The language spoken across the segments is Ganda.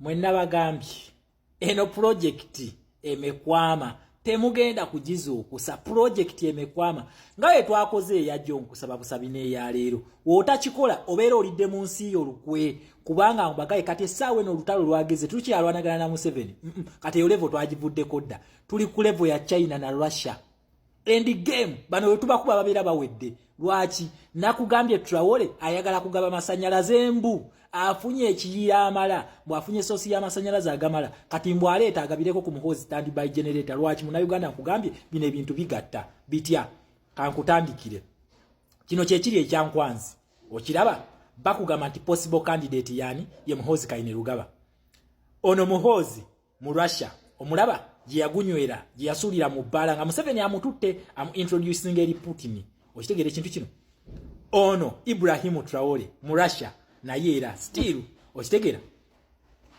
mwenna bagambye eno project emekwama temugenda kugizuukusa project emekwama ngawe twakoze eyajjo nkusaba busabine ya leero wotachikola obeera olidde mu nsi olukwe kubanga mbagaye kati essaawa eno olutalo lwageze tukyalwanagana na Museveni kati eyo level twagivuddeko dda tuli ku level ya China na Russia end game bano wetubakuba babeera bawedde lwaki nakugambye Traore ayagala kugaba masanyalaze embu afunye ekiyiira amala bwafunye sosi ya masanyalaze agamala kati mbw aleeta agabireko ku muhozi standby generator lwaki muna Uganda nkugambye bino ebintu bigatta bitya kankutandikire kino kyekiri ekyankwanzi okiraba bakugamba nti possible candidate yani ye Muhozi Kainerugaba ono Muhozi mu Russia omulaba gye yagunywera gye yasuulira mu bbala nga Museveni amututte amu introducing eri Putin okitegere ekintu kino ono Ibrahim Traore mu Russia naye era still okitegera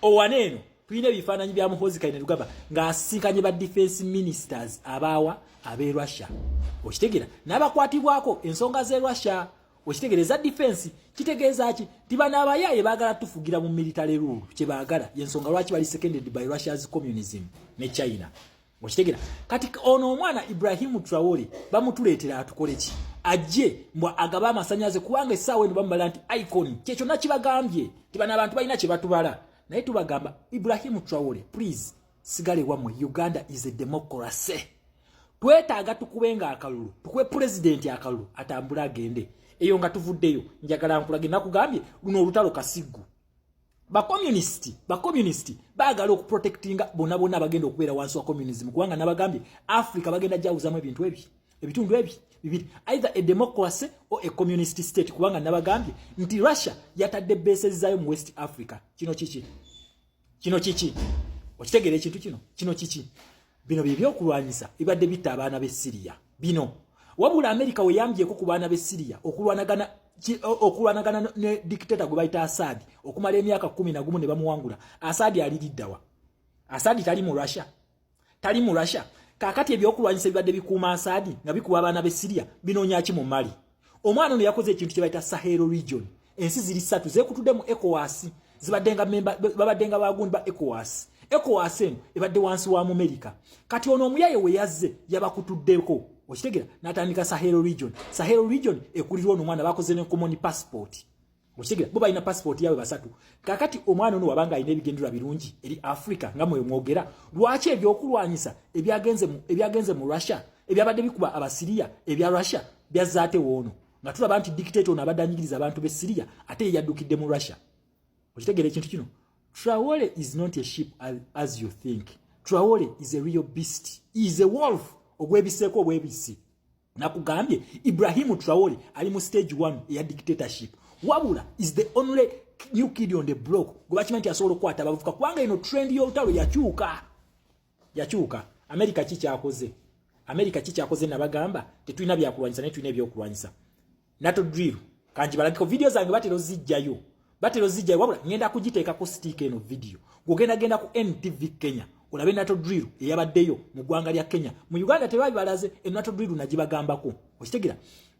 owaneeno tulina ebifaananyi bya Muhozi Kainerugaba ng'asinkanye ba defense ministers abaawa ab'e Russia okitegera n'abakwatibwako ensonga z'e Russia okitegereza defense kitegeeza ki tibana abayaye baagala tufugira mu military rule kye baagala yensonga lwaki bali seconded by Russia's communism ne China okitegera kati ono omwana Ibrahim Traore bamutuleetera atukole ki ajje mbwa agaba amasanyaze kubanga essaawa eno bamubala nti icon kyekyo nakibagambye tibana abantu balina kye batubala naye tubagamba Ibrahim Traore please sigale wamwe Uganda is a democracy twetaaga tukubenga akalulu tukwe president akalulu atambula agende eyo nga tuvuddeyo njagala nkulage nakugambye luno olutalo Kasigu ba communist baagala okuprotectinga bonna bagenda okubeera wansi wa communism kubanga nabagambye Africa bagenda jawuzamu ebintu ebitundu ebi bibiri either a democracy or a communist state kubanga nabagambye nti Russia yatadde bases zayo mu West Africa kino kiki okitegere ekintu kino kiki bino byebyokulwanyisa ibadde bitta abaana b'e Syria bino wabula America we yambyeko ku baana b'e Syria okulwanagana ne dictator gwe bayita Assad okumala emyaka 11 ne bamuwangula Assad aliddawa Assad tali mu Russia kakati ebyokulwanyisa bibadde bikuuma Assad nga bikuba abaana b'e Syria binoonya ki mu Mali omwana ono yakoze ekintu kye bayita Sahel region ensi ziri 3 zeekutudde mu ECOWAS zibaddenga babaddenga bagundi ba ECOWAS eno ebadde wansi wa America kati ono omuyaye we yazze yabakutuddeko okitegera natandika Sahel region ekulirwa ono mwana bakoze ne common passport okitegera bo balina passport yawe basatu kakati omwana ono wabanga alina ebigendererwa birungi eri Africa nga mwe mwogera lwaki ebyokulwanyisa ebyagenze mu Russia ebyabadde bikuba abasiria ebya Russia byazaate wono nga tulaba nti dictator ono abadde anyigiriza abantu b'e Syria ate yaddukidde mu Russia okitegera ekintu kino Traore is not a sheep as you think. Traore is a real beast. He is a wolf. Ogwebiseko ogwebisi. Nakugambye Ibrahim Traore ali mu stage 1 ya dictatorship. Wabula is the only new kid on the block. Gobachimenti asobola okwata abavuka kubanga ino trend y'olutalo yakyuka. America kikyakoze nabagamba tetulina byakulwanyisa naye tulina ebyokulwanyisa. NATO drill kanji balagiko video zange batero zijjayo wabula ngenda kugiteekako stick eno video genda ku NTV Kenya olabe NATO drill eyabaddeyo mu ggwanga lya Kenya mu Uganda tebabalaze NATO drill najibagambako okitegera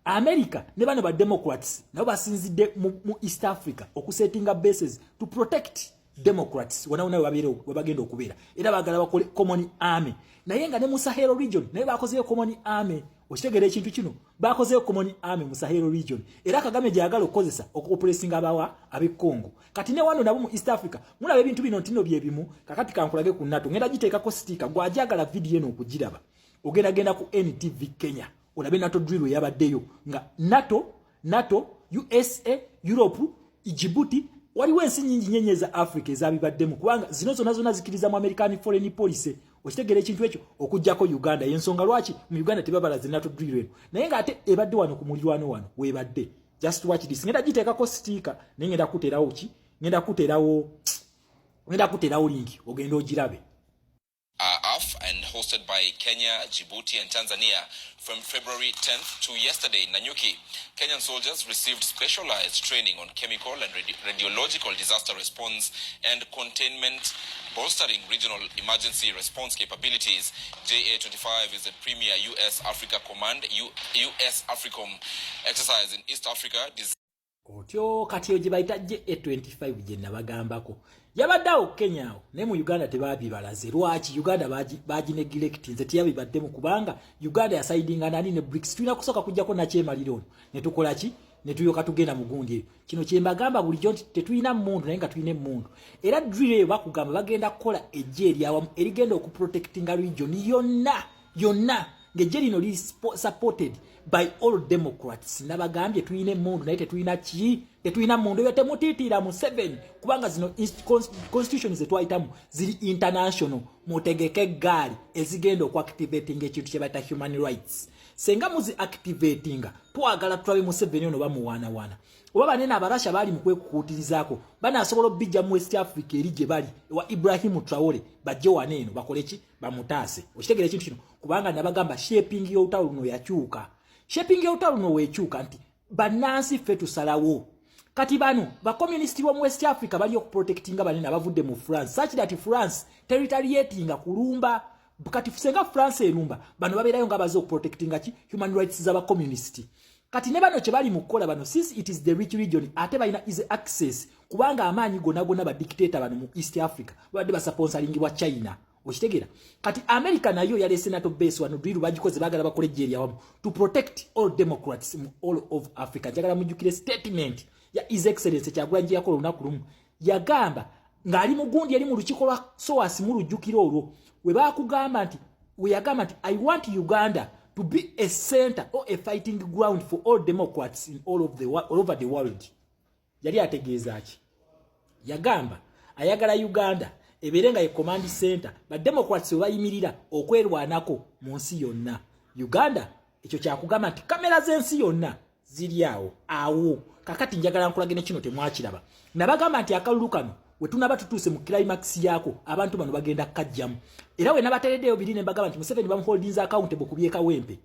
America ne bano ba Democrats nabo basinzidde mu East Africa okusettinga bases to protect Democrats wanaona wabagenda okubeera era bagala bakole common army naye nga ne mu Sahel region naye bakoze common army okitegera ekintu kino bakoze common army mu Sahel region era Kagame gyagala okukozesa okuoperating abawa ab'e Congo kati ne wano nabo mu East Africa mulabe ebintu bino ntino byebimu kakati kankulage ku NATO ngenda giteekako sticker gwajagala video eno okugiraba ogenda ku NTV Kenya olabe NATO drill yabaddeyo nga NATO USA Europe Djibouti waliwo ensi nyingi nyenye za Africa ezabibaddemu kubanga zino zonna zikiriza mu American foreign policy okitegera ekintu ekyo okujjako Uganda yensonga lwaki mu Uganda tebabalaze NATO drill eno naye nga ate ebadde wano ku mulirwano wano webadde just watch this ngenda giteekako sticker naye ngenda kuterawo link ogenda ogirabe off and hosted by Kenya, Djibouti and Tanzania from February 10th to yesterday in Nanyuki. Kenyan soldiers received specialized training on chemical and radiological disaster response and containment, bolstering regional emergency response capabilities. JA-25 is a premier U.S. Africa Command, U.S. AFRICOM exercise in East Africa. Otyo kati oje bayita JA-25 je nabagambako yabaddawo Kenya awo naye mu Uganda tebabibalaze. Lwaki Uganda bagineglect nze tiyabibaddemu kubanga Uganda yasaidinga nani ne BRICS tulina kusooka kujjako nakyemalira ono ne tukola ki ne tuyoka tugenda mu gundi eyo. Kino kye mbagamba bulijjo nti tetulina mmundu naye nga tulina emmundu. Era drill eyo bakugamba bagenda kukola ejje eryawamu erigenda okuprotectinga region yonna ng'ejje lino li supported by all Democrats. Nabagambye tulina emmundu naye tetulina ki tetulina mmundu eyo temutiitira mu 7 kubanga zino constitution ze twayitamu ziri international. Mutegeke gaali ezigenda okuactivating ekintu kye bayita human rights. Senga muzi activatinga twagala tulabe mu 7 ono bamuwaanawaana oba banene abarasha bali mu kwekuutirizaako banaasobola obbijja mu West Africa eri gye bali wa Ibrahim Traore bajje waneeno bakole ki bamutaase. Okitegera ekintu kino kubanga nabagamba shaping y'olutalo luno yakyuka. Shaping y'olutalo luno weekyuka nti bannansi ffe tusalawo. Kati bano ba communist wa West Africa bali okuprotectinga banene abavudde mu France such that France territoriatinga kulumba. Kati senga France erumba bano baberayo nga bazo protectinga ki human rights z'aba communist. Kati ne bano kye bali mu kukola bano since it is the rich region ate balina easy access kubanga amaanyi gonna ba dictator bano mu East Africa babadde basponsoring wa China. Okitegera kati America nayo yalese NATO base wano drill bagikoze bagala bakole Nigeria wamu to protect all democrats in all of Africa. Jagala mujukire statement ya His Excellency Kyagulanyi yakola olunaku lumu yagamba ng'ali mu gundi eri mu lukiko lwa SOAS mu lujjukiro olwo we bakugamba nti weyagamba nti I want Uganda to be a center or a fighting ground for all Democrats in all over the world. Yali ategeeza ki yagamba ayagala Uganda ebeere nga ye command center ba Democrats bayimirira okwerwanako mu nsi yonna. Uganda ekyo kyakugamba nti kamera z'ensi yonna ziri awo kakati njagala nkulagene kino temwakiraba nabagamba nti akalulu kano we tunaba tutuuse mu climax yako abantu bano bagenda kajjamu era we nabatereddeyo biri ne bagamba nti Museveni bamuholdings accountable kubyeka wempe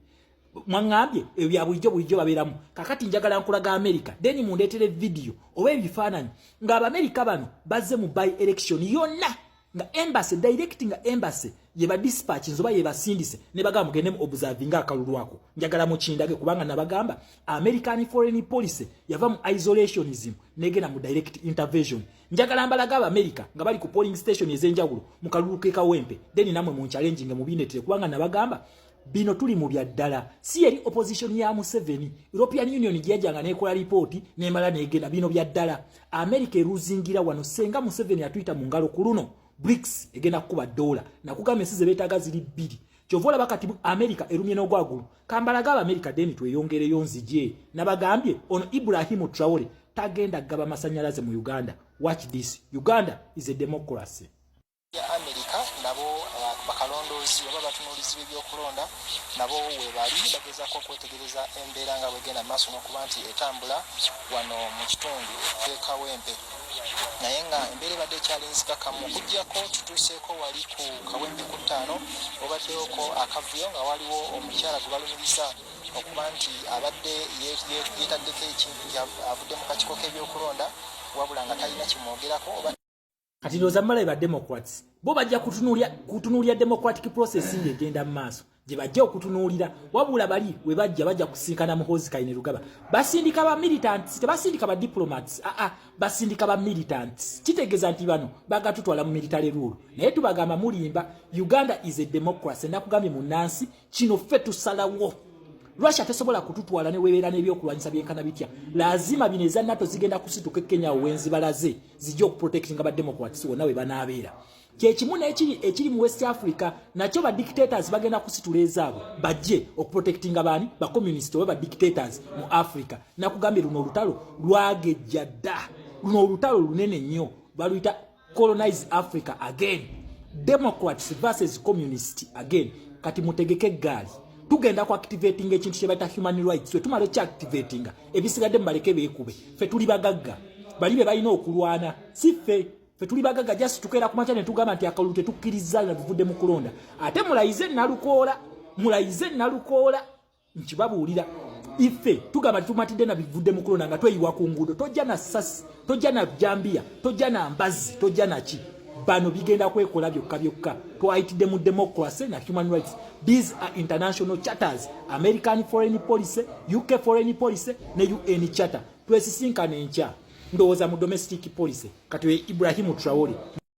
mwangambye ebya bulijjo babeeramu. Kakati njagala nkulaga America then mundeetere video oba ebifaananyi ng'Abamerika bano bazze mu by election yonna nga embassy directing embassy ye ba dispatch nzoba ye basindise ne bagamba mugende mu observing akalulu ako. Njagala mukindage kubanga nabagamba American foreign policy yava mu isolationism negenda mu direct intervention. Njagala mbalaga America nga bali ku polling station ezenjawulo mu kalulu ke kawempe then namwe mu challenging mu binetere kubanga nabagamba bino tuli mu byaddala si eri opposition ya Museveni. European Union gyajanga nekola report nemala negenda bino byaddala. America eruzingira wano senga Museveni atwita mu ngalo kuluno BRICS egenda kuba dola na kugamba ensize beetaga ziri 2 kyovola bakati America erumye n'ogwagulu kambalaga America deni tweyongereyo nzije nabagambye ono Ibrahim Traore tagenda gaba masanyalaze mu Uganda. Watch this. Uganda is a democracy. America nabo bakalondozi oba batunulizi by'okulonda nabo we bali bagezaako kwetegereza embeera nga bwegenda maaso n'okuba nti etambula wano mu kitundu ekawempe naye nga embeera ebadde ekyalinzikakamu okuggyako tutuuseeko wali ku kawempe ku 5 obaddeyoko akavuyo nga waliwo omukyala gwe balumiriza okuba nti abadde yeetaddeko ekintu avudde mu kakiiko k'ebyokulonda wabula nga talina kimwogerako oba kati ndoza mmala ba Democrats bo bajja kutunuulira democratic process ng'egenda mu maaso gye bajja okutunuulira wabula bali we bajja kusinkana Muhoozi Kainerugaba basindika ba militants tebasindika ba diplomats basindika ba militants kitegeeza nti bano bagatutwala mu military rule naye tubagamba mulimba Uganda is a democracy nakugambye mu Nansi kino ffe tusalawo. Russia tesobola kututwala ne webeera n'ebyokulwanyisa byenkana bitya lazima bineza NATO zigenda kusituka Kenya wenzi balaze zijja okuprotectinga ba Democrats wonna we banaabeera. Kyekimu ekiri mu West Africa nakyo ba dictators bagenda kusitula ezaabo bajje okuprotectinga baani ba communist oba ba dictators mu Africa. Nakugambye luno olutalo lwagejja dda luno olutalo lunene nnyo baluyita colonize Africa again Democrats versus communist again. Kati mutegeke gaali tugenda ku activating ekintu kye bayita human rights we tumale kya activating ebisigadde mbaleke beekube ffe tuli bagagga bali be balina okulwana si ffe tuli bagagga just tukera ku machane tugamba nti akalulu tetukkiriza na bivudde mu kulonda ate mulayize nalukoola nkibabuulira ife tugamba tumatidde na bivudde mu kulonda nga tweyiwa ku nguudo tojja na sasi tojja na jambia tojja na mbazi tojja na ki bano bigenda kwekola byokka twayitidde mu democracy na human rights. These are international charters, American foreign policy, UK foreign policy ne UN charter. Twesisinkana enkya ndowooza mu domestic police kati we Ibrahim Traore